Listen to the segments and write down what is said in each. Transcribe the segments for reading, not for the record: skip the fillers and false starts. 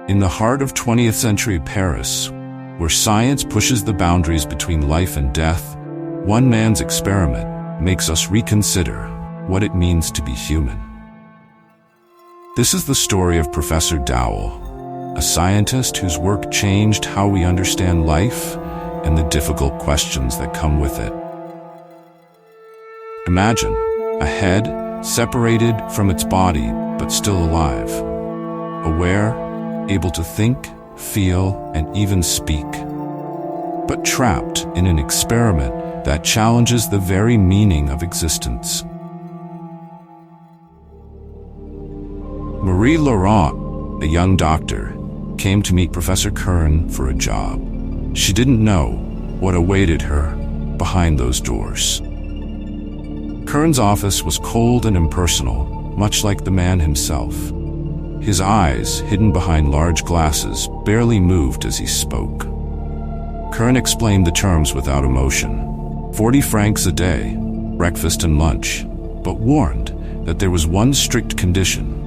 In the heart of 20th century Paris, where science pushes the boundaries between life and death, one man's experiment makes us reconsider what it means to be human. This is the story of Professor Dowell, a scientist whose work changed how we understand life and the difficult questions that come with it. Imagine a head separated from its body but still alive, aware, able to think, feel, and even speak, but trapped in an experiment that challenges the very meaning of existence. Marie Laurent, a young doctor, came to meet Professor Kern for a job. She didn't know what awaited her behind those doors. Kern's office was cold and impersonal, much like the man himself. His eyes, hidden behind large glasses, barely moved as he spoke. Kern explained the terms without emotion. 40 francs a day, breakfast and lunch, but warned that there was one strict condition.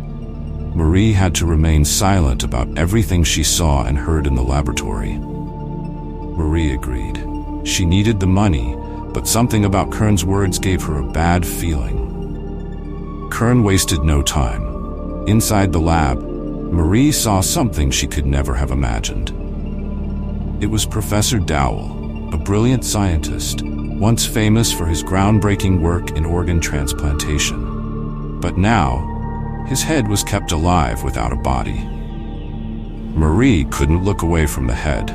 Marie had to remain silent about everything she saw and heard in the laboratory. Marie agreed. She needed the money, but something about Kern's words gave her a bad feeling. Kern wasted no time. Inside the lab, Marie saw something she could never have imagined. It was Professor Dowell, a brilliant scientist, once famous for his groundbreaking work in organ transplantation. But now, his head was kept alive without a body. Marie couldn't look away from the head.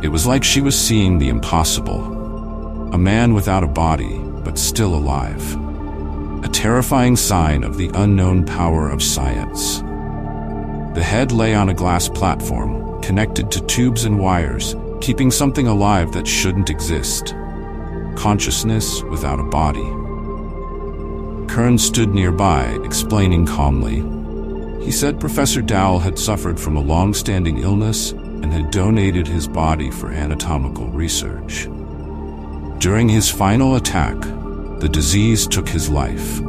It was like she was seeing the impossible. A man without a body, but still alive. A terrifying sign of the unknown power of science. The head lay on a glass platform, connected to tubes and wires, keeping something alive that shouldn't exist. Consciousness without a body. Kern stood nearby, explaining calmly. He said Professor Dowell had suffered from a long-standing illness and had donated his body for anatomical research. During his final attack, the disease took his life.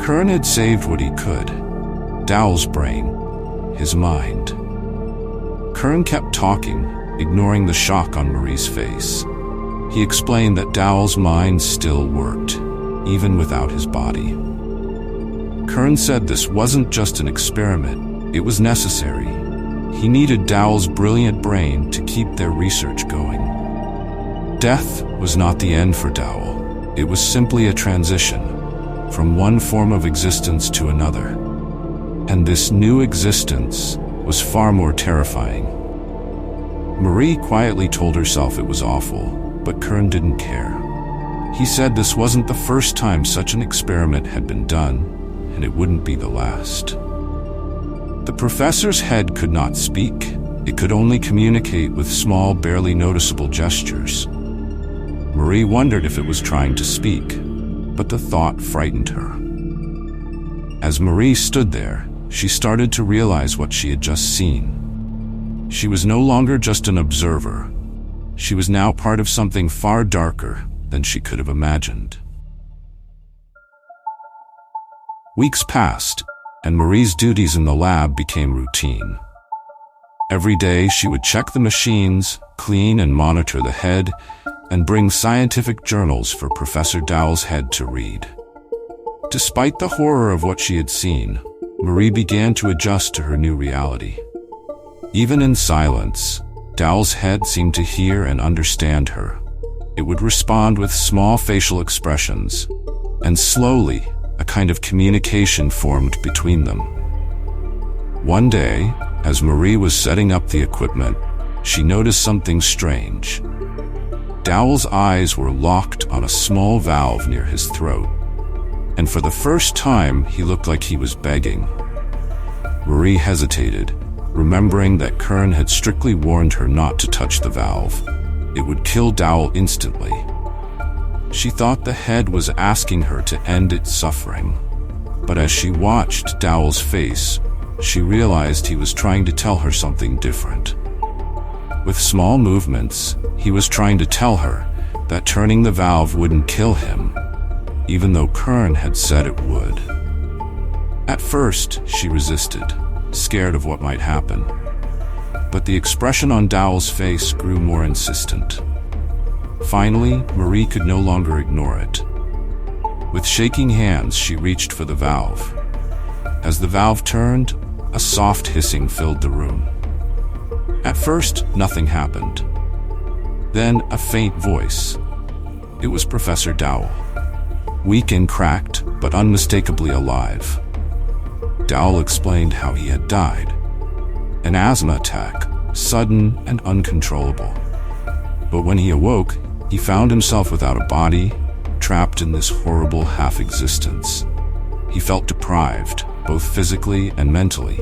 Kern had saved what he could. Dowell's brain, his mind. Kern kept talking, ignoring the shock on Marie's face. He explained that Dowell's mind still worked, even without his body. Kern said this wasn't just an experiment, it was necessary. He needed Dowell's brilliant brain to keep their research going. Death was not the end for Dowell. It was simply a transition from one form of existence to another. And this new existence was far more terrifying. Marie quietly told herself it was awful, but Kern didn't care. He said this wasn't the first time such an experiment had been done, and it wouldn't be the last. The professor's head could not speak. It could only communicate with small, barely noticeable gestures. Marie wondered if it was trying to speak, but the thought frightened her. As Marie stood there, she started to realize what she had just seen. She was no longer just an observer. She was now part of something far darker than she could have imagined. Weeks passed, and Marie's duties in the lab became routine. Every day she would check the machines, clean and monitor the head, and bring scientific journals for Professor Dowell's head to read. Despite the horror of what she had seen, Marie began to adjust to her new reality. Even in silence, Dowell's head seemed to hear and understand her. It would respond with small facial expressions, and slowly, a kind of communication formed between them. One day, as Marie was setting up the equipment, she noticed something strange. Dowell's eyes were locked on a small valve near his throat, and for the first time, he looked like he was begging. Marie hesitated, remembering that Kern had strictly warned her not to touch the valve. It would kill Dowell instantly. She thought the head was asking her to end its suffering. But as she watched Dowell's face, she realized he was trying to tell her something different. With small movements, he was trying to tell her that turning the valve wouldn't kill him, even though Kern had said it would. At first, she resisted, scared of what might happen. But the expression on Dowell's face grew more insistent. Finally, Marie could no longer ignore it. With shaking hands, she reached for the valve. As the valve turned, a soft hissing filled the room. At first, nothing happened. Then, a faint voice. It was Professor Dowell. Weak and cracked, but unmistakably alive. Dowell explained how he had died. An asthma attack, sudden and uncontrollable. But when he awoke, he found himself without a body, trapped in this horrible half-existence. He felt deprived, both physically and mentally.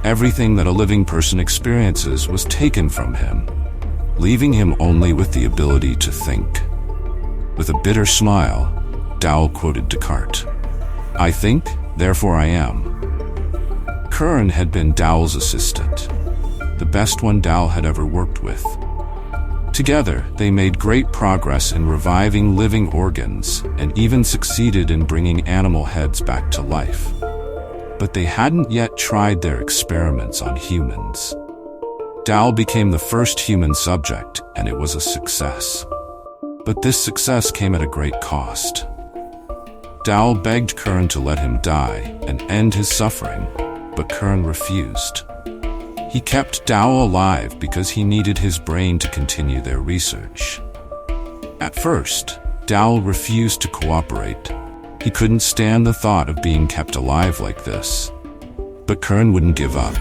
Everything that a living person experiences was taken from him, leaving him only with the ability to think. With a bitter smile, Dowell quoted Descartes, "I think, therefore I am." Kern had been Dowell's assistant, the best one Dowell had ever worked with. Together, they made great progress in reviving living organs and even succeeded in bringing animal heads back to life. But they hadn't yet tried their experiments on humans. Dowell became the first human subject, and it was a success. But this success came at a great cost. Dowell begged Kern to let him die and end his suffering, but Kern refused. He kept Dowell alive because he needed his brain to continue their research. At first, Dowell refused to cooperate. He couldn't stand the thought of being kept alive like this. But Kern wouldn't give up.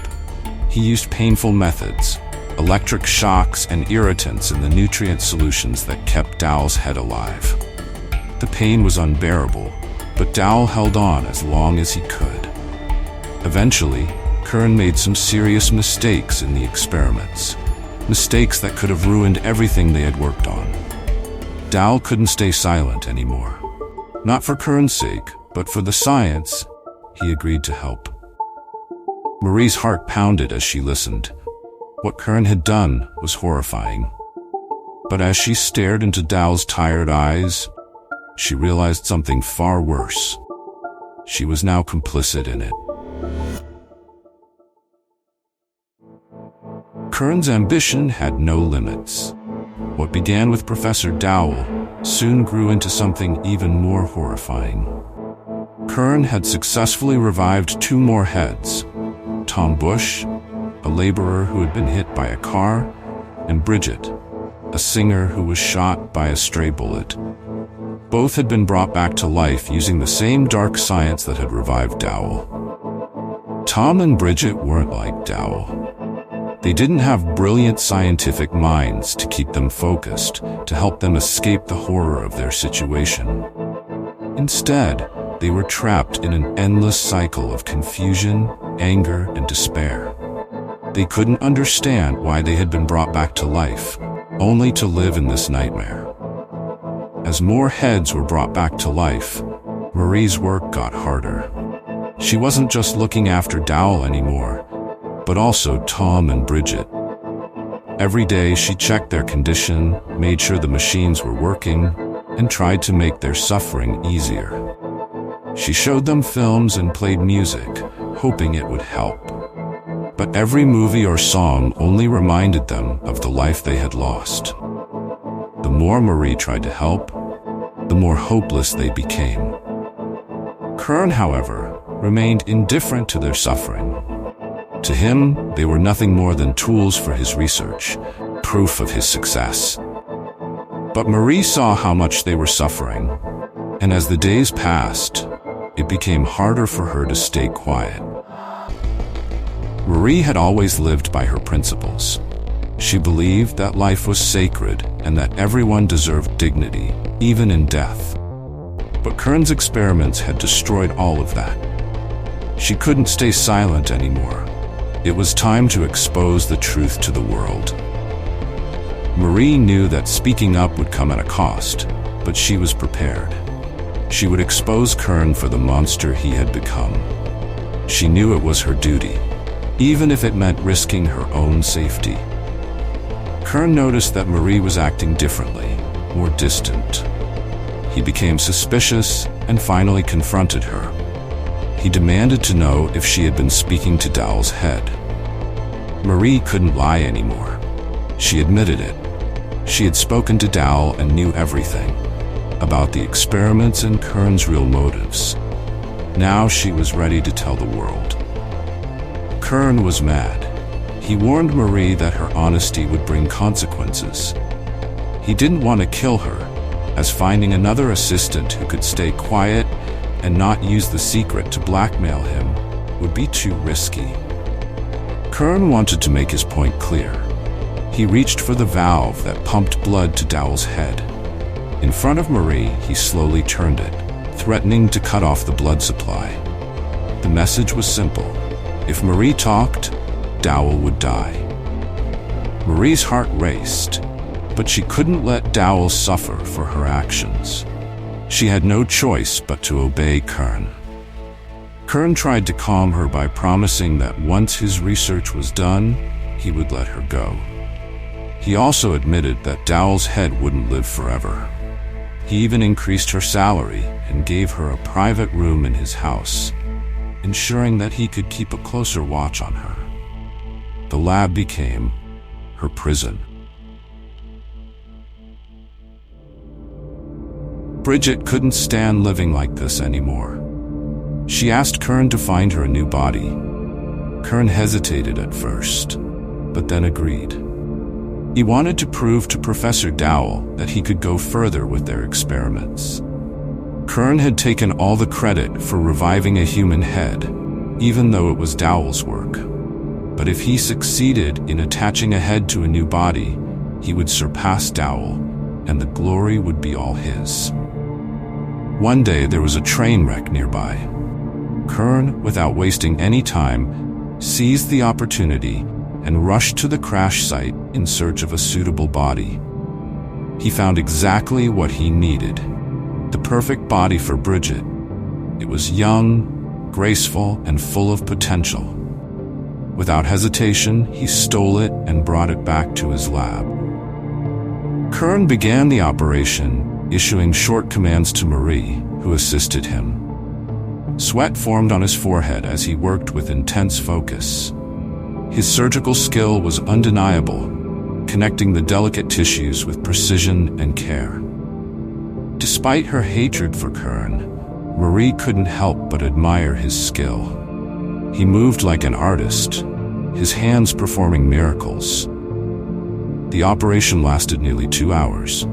He used painful methods, electric shocks and irritants in the nutrient solutions that kept Dowell's head alive. The pain was unbearable, but Dowell held on as long as he could. Eventually, Kern made some serious mistakes in the experiments, mistakes that could have ruined everything they had worked on. Dowell couldn't stay silent anymore. Not for Kern's sake, but for the science, he agreed to help. Marie's heart pounded as she listened. What Kern had done was horrifying. But as she stared into Dowell's tired eyes, she realized something far worse. She was now complicit in it. Kern's ambition had no limits. What began with Professor Dowell soon grew into something even more horrifying. Kern had successfully revived 2 more heads: Tom Bush, a laborer who had been hit by a car, and Bridget, a singer who was shot by a stray bullet. Both had been brought back to life using the same dark science that had revived Dowell. Tom and Bridget weren't like Dowell. They didn't have brilliant scientific minds to keep them focused, to help them escape the horror of their situation. Instead, they were trapped in an endless cycle of confusion, anger, and despair. They couldn't understand why they had been brought back to life, only to live in this nightmare. As more heads were brought back to life, Marie's work got harder. She wasn't just looking after Dowell anymore, but also Tom and Bridget. Every day she checked their condition, made sure the machines were working, and tried to make their suffering easier. She showed them films and played music, hoping it would help. But every movie or song only reminded them of the life they had lost. The more Marie tried to help, the more hopeless they became. Kern, however, remained indifferent to their suffering. To him, they were nothing more than tools for his research, proof of his success. But Marie saw how much they were suffering, and as the days passed, it became harder for her to stay quiet. Marie had always lived by her principles. She believed that life was sacred and that everyone deserved dignity, even in death. But Kern's experiments had destroyed all of that. She couldn't stay silent anymore. It was time to expose the truth to the world. Marie knew that speaking up would come at a cost, but she was prepared. She would expose Kern for the monster he had become. She knew it was her duty, even if it meant risking her own safety. Kern noticed that Marie was acting differently, more distant. He became suspicious and finally confronted her. He demanded to know if she had been speaking to Dowell's head. Marie couldn't lie anymore. She admitted it. She had spoken to Dowell and knew everything about the experiments and Kern's real motives. Now she was ready to tell the world. Kern was mad. He warned Marie that her honesty would bring consequences. He didn't want to kill her, as finding another assistant who could stay quiet and not use the secret to blackmail him would be too risky. Kern wanted to make his point clear. He reached for the valve that pumped blood to Dowell's head. In front of Marie, he slowly turned it, threatening to cut off the blood supply. The message was simple. If Marie talked, Dowell would die. Marie's heart raced, but she couldn't let Dowell suffer for her actions. She had no choice but to obey Kern. Kern tried to calm her by promising that once his research was done, he would let her go. He also admitted that Dowell's head wouldn't live forever. He even increased her salary and gave her a private room in his house, ensuring that he could keep a closer watch on her. The lab became her prison. Bridget couldn't stand living like this anymore. She asked Kern to find her a new body. Kern hesitated at first, but then agreed. He wanted to prove to Professor Dowell that he could go further with their experiments. Kern had taken all the credit for reviving a human head, even though it was Dowell's work. But if he succeeded in attaching a head to a new body, he would surpass Dowell, and the glory would be all his. One day there was a train wreck nearby. Kern, without wasting any time, seized the opportunity and rushed to the crash site in search of a suitable body. He found exactly what he needed, the perfect body for Bridget. It was young, graceful, and full of potential. Without hesitation, he stole it and brought it back to his lab. Kern began the operation, issuing short commands to Marie, who assisted him. Sweat formed on his forehead as he worked with intense focus. His surgical skill was undeniable, connecting the delicate tissues with precision and care. Despite her hatred for Kern, Marie couldn't help but admire his skill. He moved like an artist, his hands performing miracles. The operation lasted nearly 2 hours.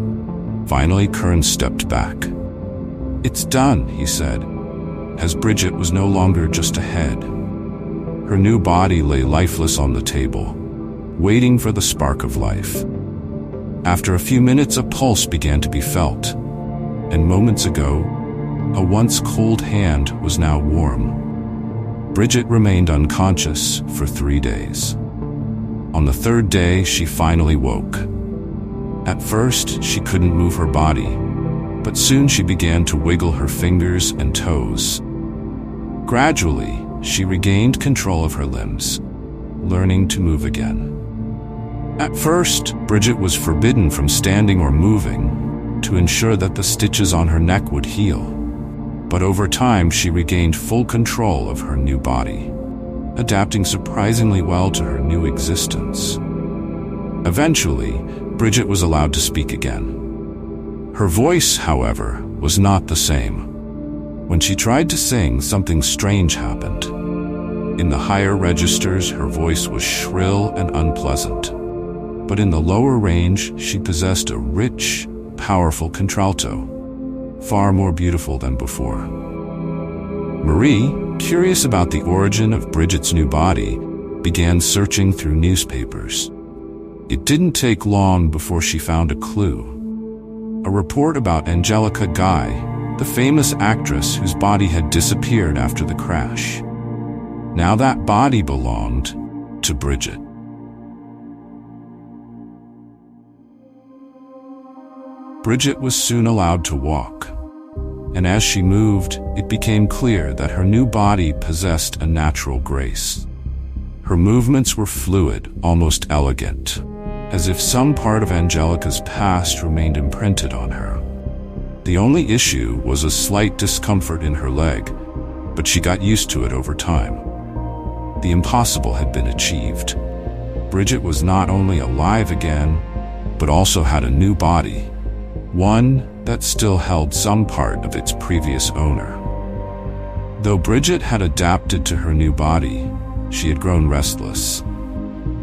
Finally, Kern stepped back. "It's done," he said, as Bridget was no longer just a head. Her new body lay lifeless on the table, waiting for the spark of life. After a few minutes, a pulse began to be felt, and moments ago, a once cold hand was now warm. Bridget remained unconscious for 3 days. On the 3rd day, she finally woke. At first, she couldn't move her body, but soon she began to wiggle her fingers and toes. Gradually, she regained control of her limbs, learning to move again. At first, Bridget was forbidden from standing or moving to ensure that the stitches on her neck would heal. But over time, she regained full control of her new body, adapting surprisingly well to her new existence. Eventually, Bridget was allowed to speak again. Her voice, however, was not the same. When she tried to sing, something strange happened. In the higher registers, her voice was shrill and unpleasant. But in the lower range, she possessed a rich, powerful contralto, far more beautiful than before. Marie, curious about the origin of Bridget's new body, began searching through newspapers. It didn't take long before she found a clue. A report about Angelica Guy, the famous actress whose body had disappeared after the crash. Now that body belonged to Bridget. Bridget was soon allowed to walk, and as she moved, it became clear that her new body possessed a natural grace. Her movements were fluid, almost elegant, as if some part of Angelica's past remained imprinted on her. The only issue was a slight discomfort in her leg, but she got used to it over time. The impossible had been achieved. Bridget was not only alive again, but also had a new body, one that still held some part of its previous owner. Though Bridget had adapted to her new body, she had grown restless.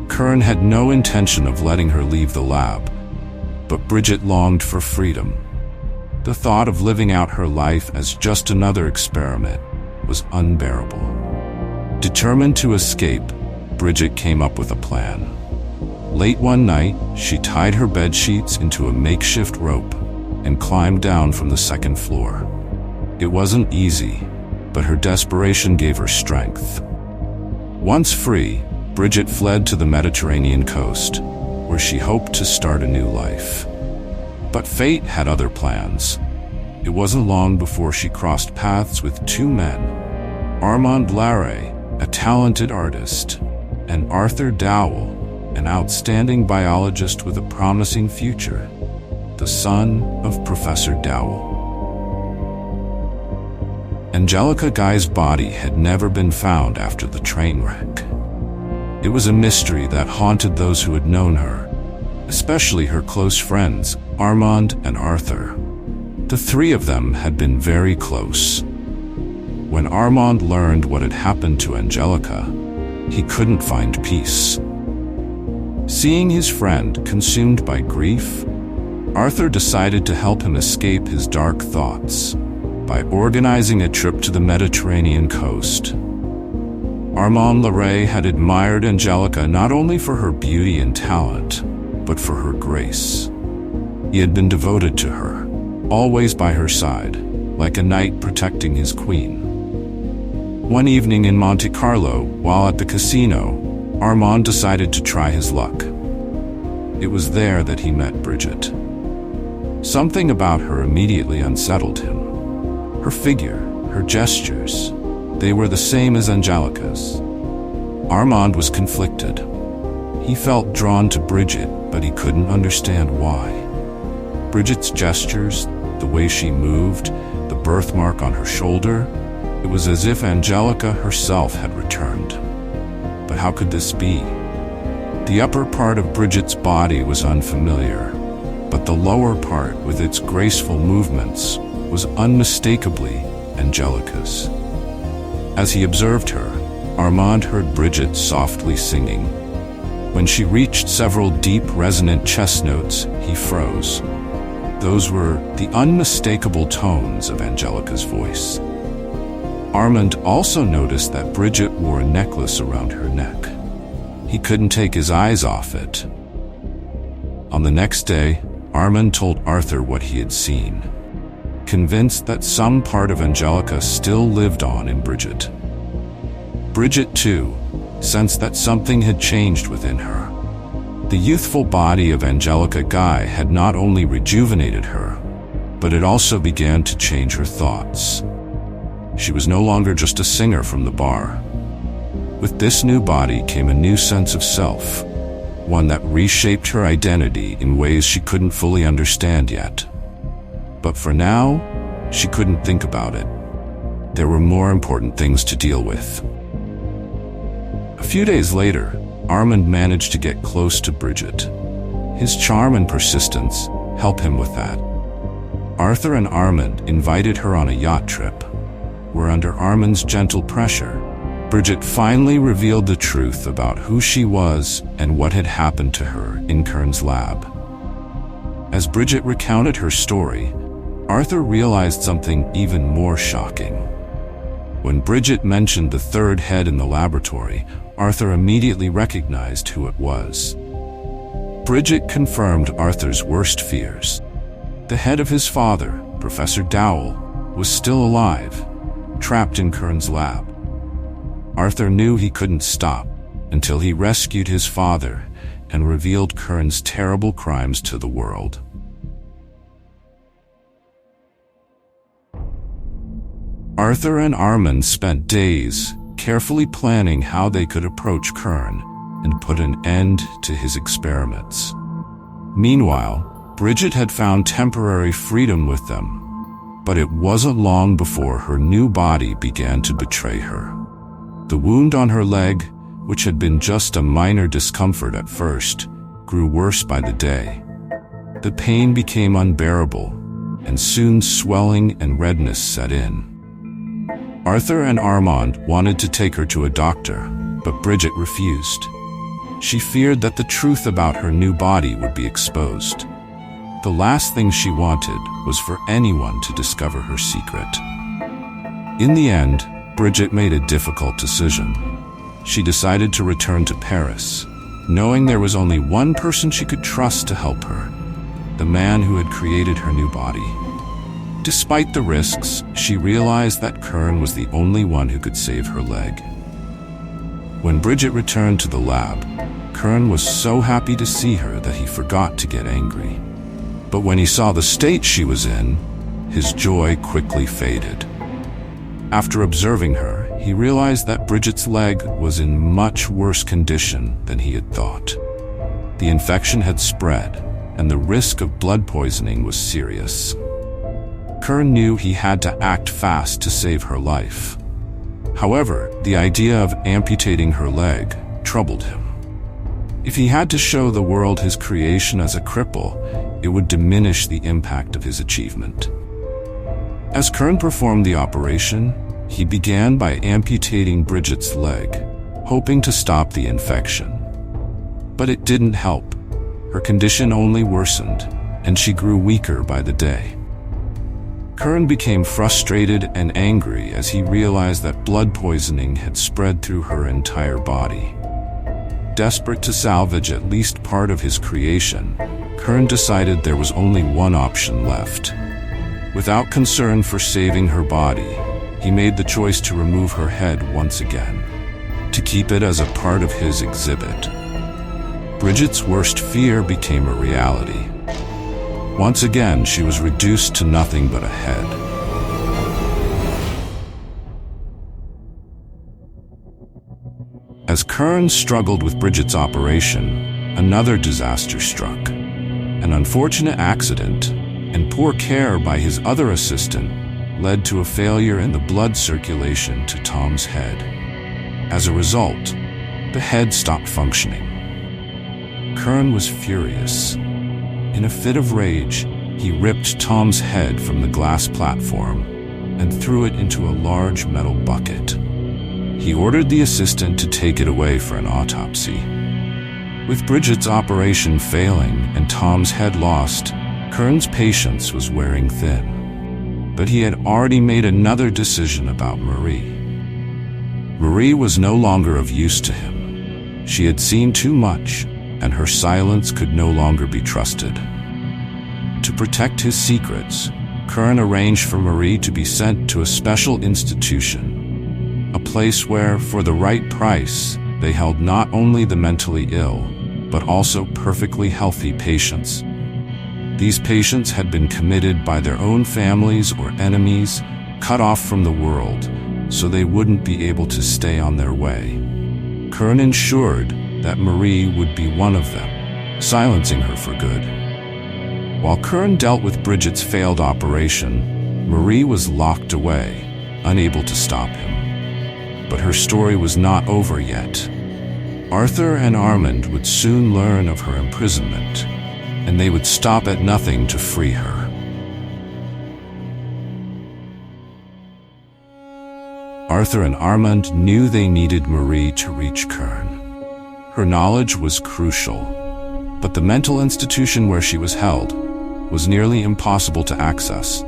Kern had no intention of letting her leave the lab, but Bridget longed for freedom. The thought of living out her life as just another experiment was unbearable. Determined to escape, Bridget came up with a plan. Late one night, she tied her bed sheets into a makeshift rope and climbed down from the second floor. It wasn't easy, but her desperation gave her strength. Once free, Bridget fled to the Mediterranean coast, where she hoped to start a new life. But fate had other plans. It wasn't long before she crossed paths with two men, Armand Larrey, a talented artist, and Arthur Dowell, an outstanding biologist with a promising future, the son of Professor Dowell. Angelica Guy's body had never been found after the train wreck. It was a mystery that haunted those who had known her, especially her close friends, Armand and Arthur. The three of them had been very close. When Armand learned what had happened to Angelica, he couldn't find peace. Seeing his friend consumed by grief, Arthur decided to help him escape his dark thoughts by organizing a trip to the Mediterranean coast. Armand Larrey had admired Angelica not only for her beauty and talent, but for her grace. He had been devoted to her, always by her side, like a knight protecting his queen. One evening in Monte Carlo, while at the casino, Armand decided to try his luck. It was there that he met Bridget. Something about her immediately unsettled him. Her figure, her gestures, they were the same as Angelica's. Armand was conflicted. He felt drawn to Bridget, but he couldn't understand why. Bridget's gestures, the way she moved, the birthmark on her shoulder, it was as if Angelica herself had returned. But how could this be? The upper part of Bridget's body was unfamiliar, but the lower part, with its graceful movements, was unmistakably Angelica's. As he observed her, Armand heard Bridget softly singing. When she reached several deep, resonant chest notes, he froze. Those were the unmistakable tones of Angelica's voice. Armand also noticed that Bridget wore a necklace around her neck. He couldn't take his eyes off it. On the next day, Armand told Arthur what he had seen, convinced that some part of Angelica still lived on in Bridget. Bridget, too, sensed that something had changed within her. The youthful body of Angelica Guy had not only rejuvenated her, but it also began to change her thoughts. She was no longer just a singer from the bar. With this new body came a new sense of self, one that reshaped her identity in ways she couldn't fully understand yet. But for now, she couldn't think about it. There were more important things to deal with. A few days later, Armand managed to get close to Bridget. His charm and persistence helped him with that. Arthur and Armand invited her on a yacht trip, where under Armand's gentle pressure, Bridget finally revealed the truth about who she was and what had happened to her in Kern's lab. As Bridget recounted her story, Arthur realized something even more shocking. When Bridget mentioned the third head in the laboratory, Arthur immediately recognized who it was. Bridget confirmed Arthur's worst fears. The head of his father, Professor Dowell, was still alive, trapped in Kern's lab. Arthur knew he couldn't stop until he rescued his father and revealed Kern's terrible crimes to the world. Arthur and Armand spent days carefully planning how they could approach Kern and put an end to his experiments. Meanwhile, Bridget had found temporary freedom with them. But it wasn't long before her new body began to betray her. The wound on her leg, which had been just a minor discomfort at first, grew worse by the day. The pain became unbearable, and soon swelling and redness set in. Arthur and Armand wanted to take her to a doctor, but Bridget refused. She feared that the truth about her new body would be exposed. The last thing she wanted was for anyone to discover her secret. In the end, Bridget made a difficult decision. She decided to return to Paris, knowing there was only one person she could trust to help her, the man who had created her new body. Despite the risks, she realized that Kern was the only one who could save her leg. When Bridget returned to the lab, Kern was so happy to see her that he forgot to get angry. But when he saw the state she was in, his joy quickly faded. After observing her, he realized that Bridget's leg was in much worse condition than he had thought. The infection had spread, and the risk of blood poisoning was serious. Kern knew he had to act fast to save her life. However, the idea of amputating her leg troubled him. If he had to show the world his creation as a cripple, it would diminish the impact of his achievement. As Kern performed the operation, he began by amputating Bridget's leg, hoping to stop the infection. But it didn't help. Her condition only worsened, and she grew weaker by the day. Kern became frustrated and angry as he realized that blood poisoning had spread through her entire body. Desperate to salvage at least part of his creation, Kern decided there was only one option left. Without concern for saving her body, he made the choice to remove her head once again, to keep it as a part of his exhibit. Bridget's worst fear became a reality. Once again, she was reduced to nothing but a head. As Kern struggled with Bridget's operation, another disaster struck. An unfortunate accident and poor care by his other assistant led to a failure in the blood circulation to Tom's head. As a result, the head stopped functioning. Kern was furious. In a fit of rage, he ripped Tom's head from the glass platform and threw it into a large metal bucket. He ordered the assistant to take it away for an autopsy. With Bridget's operation failing and Tom's head lost, Kern's patience was wearing thin. But he had already made another decision about Marie. Marie was no longer of use to him. She had seen too much, and her silence could no longer be trusted. To protect his secrets, Kern arranged for Marie to be sent to a special institution, a place where, for the right price, they held not only the mentally ill, but also perfectly healthy patients. These patients had been committed by their own families or enemies, cut off from the world, so they wouldn't be able to stay on their way. Kern ensured that Marie would be one of them, silencing her for good. While Kern dealt with Bridget's failed operation, Marie was locked away, unable to stop him. But her story was not over yet. Arthur and Armand would soon learn of her imprisonment, and they would stop at nothing to free her. Arthur and Armand knew they needed Marie to reach Kern. Her knowledge was crucial, but the mental institution where she was held was nearly impossible to access,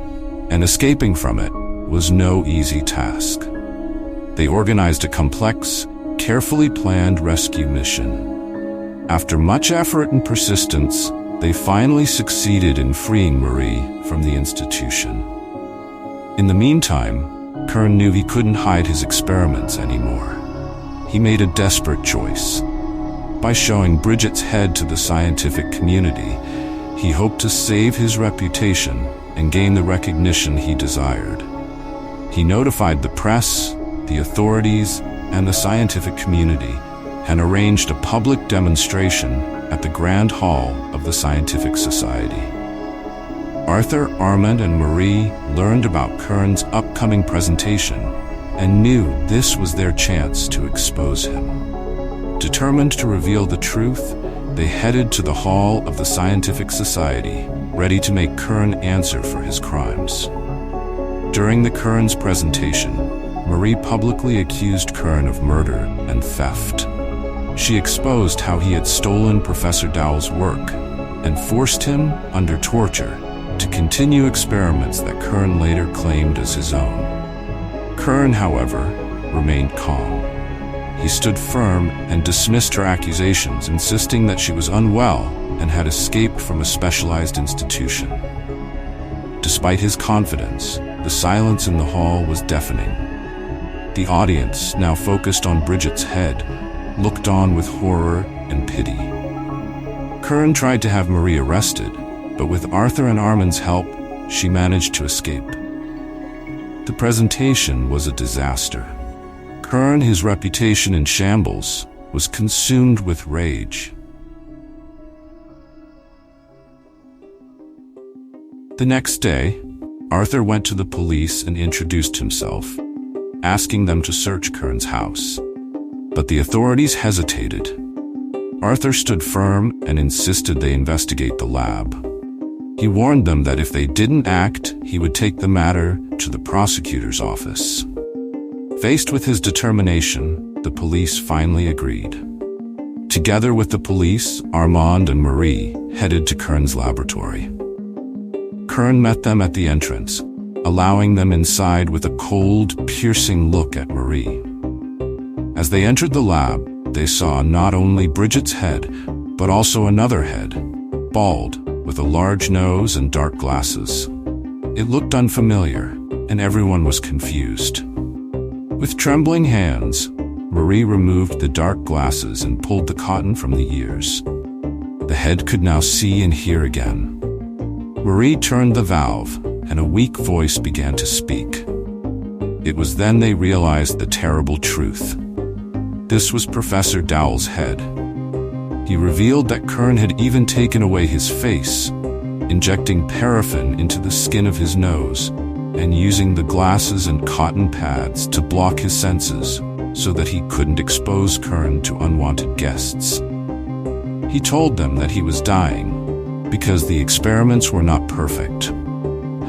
and escaping from it was no easy task. They organized a complex, carefully planned rescue mission. After much effort and persistence, they finally succeeded in freeing Marie from the institution. In the meantime, Kern knew he couldn't hide his experiments anymore. He made a desperate choice. By showing Bridget's head to the scientific community, he hoped to save his reputation and gain the recognition he desired. He notified the press, the authorities, and the scientific community, and arranged a public demonstration at the Grand Hall of the Scientific Society. Arthur, Armand, and Marie learned about Kern's upcoming presentation and knew this was their chance to expose him. Determined to reveal the truth, they headed to the hall of the Scientific Society, ready to make Kern answer for his crimes. During the Kern's presentation, Marie publicly accused Kern of murder and theft. She exposed how he had stolen Professor Dowell's work and forced him, under torture, to continue experiments that Kern later claimed as his own. Kern, however, remained calm. He stood firm and dismissed her accusations, insisting that she was unwell and had escaped from a specialized institution. Despite his confidence, the silence in the hall was deafening. The audience, now focused on Bridget's head, looked on with horror and pity. Kern tried to have Marie arrested, but with Arthur and Armand's help, she managed to escape. The presentation was a disaster. Kern, his reputation in shambles, was consumed with rage. The next day, Arthur went to the police and introduced himself, asking them to search Kern's house. But the authorities hesitated. Arthur stood firm and insisted they investigate the lab. He warned them that if they didn't act, he would take the matter to the prosecutor's office. Faced with his determination, the police finally agreed. Together with the police, Armand and Marie headed to Kern's laboratory. Kern met them at the entrance, allowing them inside with a cold, piercing look at Marie. As they entered the lab, they saw not only Bridget's head, but also another head, bald, with a large nose and dark glasses. It looked unfamiliar, and everyone was confused. With trembling hands, Marie removed the dark glasses and pulled the cotton from the ears. The head could now see and hear again. Marie turned the valve, and a weak voice began to speak. It was then they realized the terrible truth. This was Professor Dowell's head. He revealed that Kern had even taken away his face, injecting paraffin into the skin of his nose, and using the glasses and cotton pads to block his senses so that he couldn't expose Kern to unwanted guests. He told them that he was dying because the experiments were not perfect.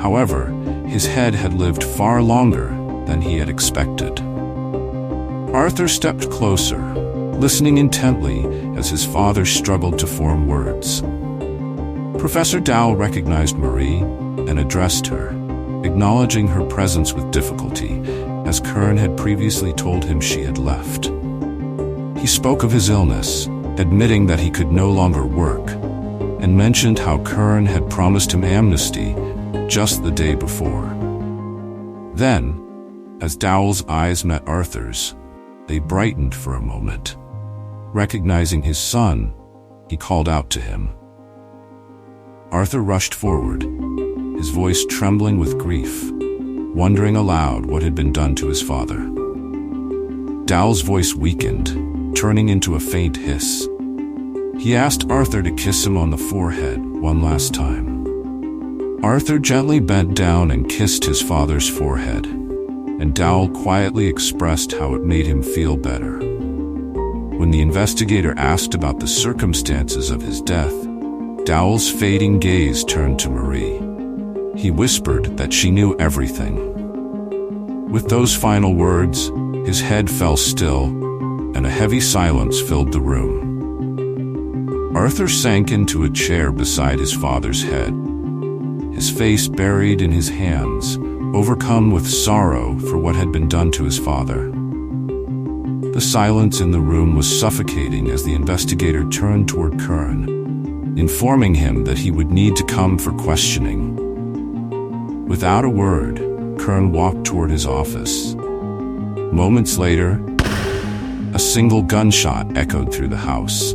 However, his head had lived far longer than he had expected. Arthur stepped closer, listening intently as his father struggled to form words. Professor Dowell recognized Marie and addressed her, acknowledging her presence with difficulty, as Kern had previously told him she had left. He spoke of his illness, admitting that he could no longer work, and mentioned how Kern had promised him amnesty just the day before. Then, as Dowell's eyes met Arthur's, they brightened for a moment. Recognizing his son, he called out to him. Arthur rushed forward, his voice trembling with grief, wondering aloud what had been done to his father. Dowell's voice weakened, turning into a faint hiss. He asked Arthur to kiss him on the forehead one last time. Arthur gently bent down and kissed his father's forehead, and Dowell quietly expressed how it made him feel better. When the investigator asked about the circumstances of his death, Dowell's fading gaze turned to Marie. He whispered that she knew everything. With those final words, his head fell still, and a heavy silence filled the room. Arthur sank into a chair beside his father's head, his face buried in his hands, overcome with sorrow for what had been done to his father. The silence in the room was suffocating as the investigator turned toward Kern, informing him that he would need to come for questioning. Without a word, Kern walked toward his office. Moments later, a single gunshot echoed through the house.